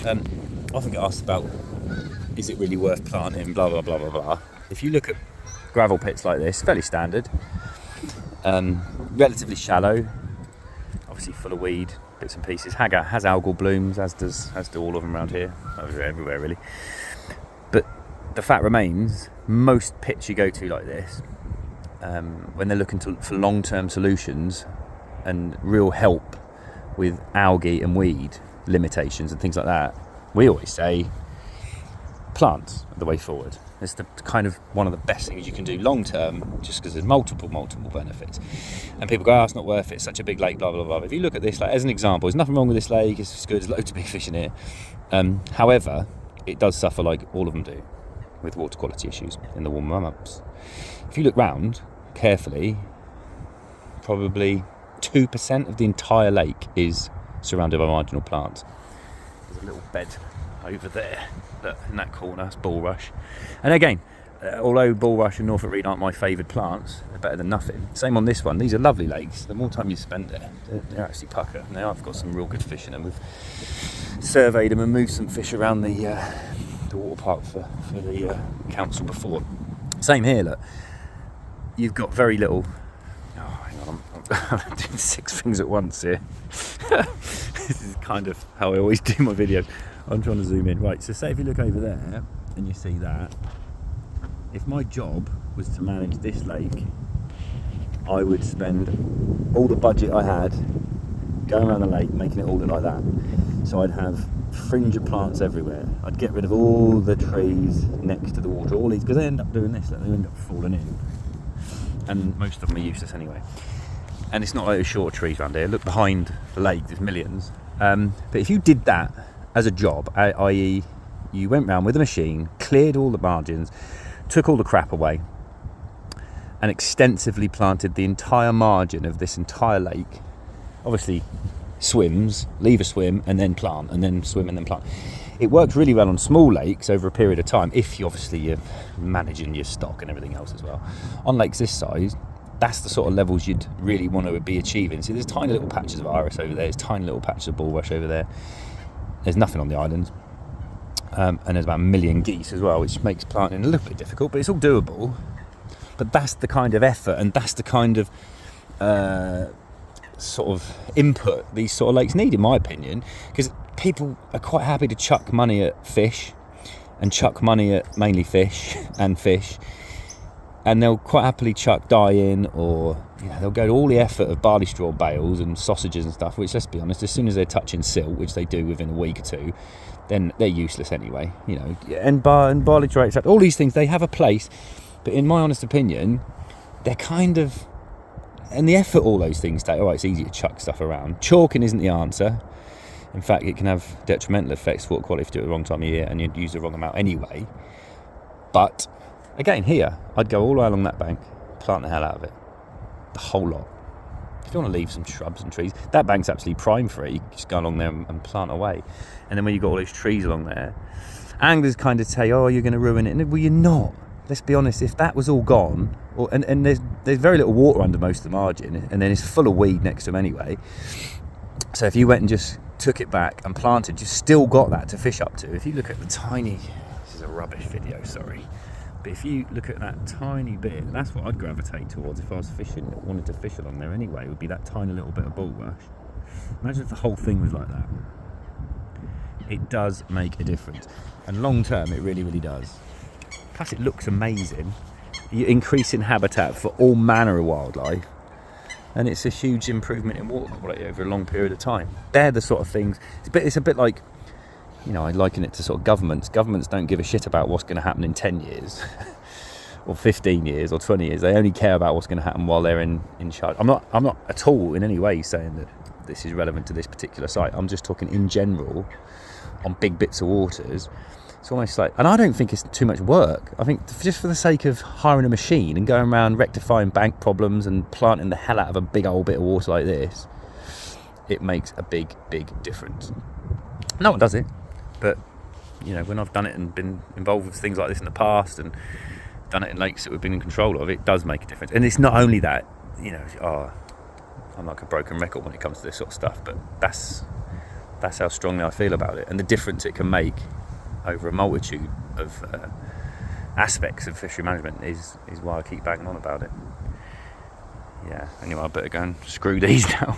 I often get asked about, is it really worth planting, blah, blah, blah, blah, blah. If you look at gravel pits like this, fairly standard, relatively shallow, obviously full of weed, bits and pieces, has algal blooms, as do all of them around here, everywhere really. But the fact remains, most pits you go to like this, when they're looking for long-term solutions and real help with algae and weed limitations and things like that, we always say plants are the way forward. It's the kind of one of the best things you can do long term, just because there's multiple benefits. And people go, oh, it's not worth it, it's such a big lake, blah blah blah. If you look at this, like as an example, there's nothing wrong with this lake, it's good, there's loads of big fish in here. However, it does suffer, like all of them do, with water quality issues in the warmer months. If you look round carefully, probably 2% of the entire lake is surrounded by marginal plants. There's a little bed over there, look, in that corner, it's bulrush. And again, although bulrush and Norfolk reed aren't my favoured plants, they're better than nothing. Same on this one, these are lovely lakes. The more time you spend there, they're actually pucker. Now I've got some real good fish in them. We've surveyed them and moved some fish around the water park for the council before. Same here, look. You've got very little... Oh, hang on, I'm doing 6 things at once here. This is kind of how I always do my videos. I'm trying to zoom in. Right, so say if you look over there and you see that, if my job was to manage this lake, I would spend all the budget I had going around the lake, making it all look like that. So I'd have fringe of plants everywhere. I'd get rid of all the trees next to the water, all these, because they end up doing this, like they end up falling in. And most of them are useless anyway. And it's not like those short trees around here. Look behind the lake, there's millions. But if you did that as a job, i.e. you went round with a machine, cleared all the margins, took all the crap away, and extensively planted the entire margin of this entire lake, obviously swims, leave a swim, and then plant, and then swim, and then plant. It works really well on small lakes over a period of time, if you're managing your stock and everything else as well. On lakes this size, that's the sort of levels you'd really want to be achieving. See, there's tiny little patches of iris over there, there's tiny little patches of bulrush over there. There's nothing on the island. And there's about 1 million geese as well, which makes planting a little bit difficult, but it's all doable. But that's the kind of effort, and that's the kind of sort of input these sort of lakes need, in my opinion, because people are quite happy to chuck money at fish, and chuck money at mainly fish, and they'll quite happily chuck dye in, or they'll go to all the effort of barley straw bales and sausages and stuff, which, let's be honest, as soon as they're touching silt, which they do within a week or two, then they're useless anyway. And barley straw, all these things, they have a place, but in my honest opinion, they're kind of, and the effort all those things take, alright, it's easy to chuck stuff around. Chalking isn't the answer. In fact, it can have detrimental effects for water quality if you do it the wrong time of year and you'd use the wrong amount anyway. But again, here, I'd go all the way along that bank, plant the hell out of it. The whole lot. If you want to leave some shrubs and trees, that bank's absolutely prime for it. You just go along there and plant away. And then when you've got all those trees along there, anglers kind of say, oh, you're going to ruin it. And, well, you're not. Let's be honest, if that was all gone, and there's very little water under most of the margin, and then it's full of weed next to them anyway. So if you went and just took it back and planted, you've still got that to fish up to. If you look at the tiny, this is a rubbish video, sorry, but if you look at that tiny bit, that's what I'd gravitate towards if I was fishing, wanted to fish along there anyway. It would be that tiny little bit of bulrush. Imagine if the whole thing was like that. It does make a difference, and long term it really, really does. Plus it looks amazing. You're increasing habitat for all manner of wildlife, and it's a huge improvement in water quality over a long period of time. They're the sort of things, it's a bit like, I liken it to sort of governments. Governments don't give a shit about what's going to happen in 10 years or 15 years or 20 years. They only care about what's going to happen while they're in charge. I'm not at all in any way saying that this is relevant to this particular site. I'm just talking in general on big bits of waters. It's almost like, and I don't think it's too much work. I think just for the sake of hiring a machine and going around rectifying bank problems and planting the hell out of a big old bit of water like this, it makes a big, big difference. No one does it, but when I've done it and been involved with things like this in the past and done it in lakes that we've been in control of, it does make a difference. And it's not only that, I'm like a broken record when it comes to this sort of stuff, but that's That's how strongly I feel about it, and the difference it can make over a multitude of aspects of fishery management is why I keep banging on about it. Yeah, anyway, I better go and screw these now.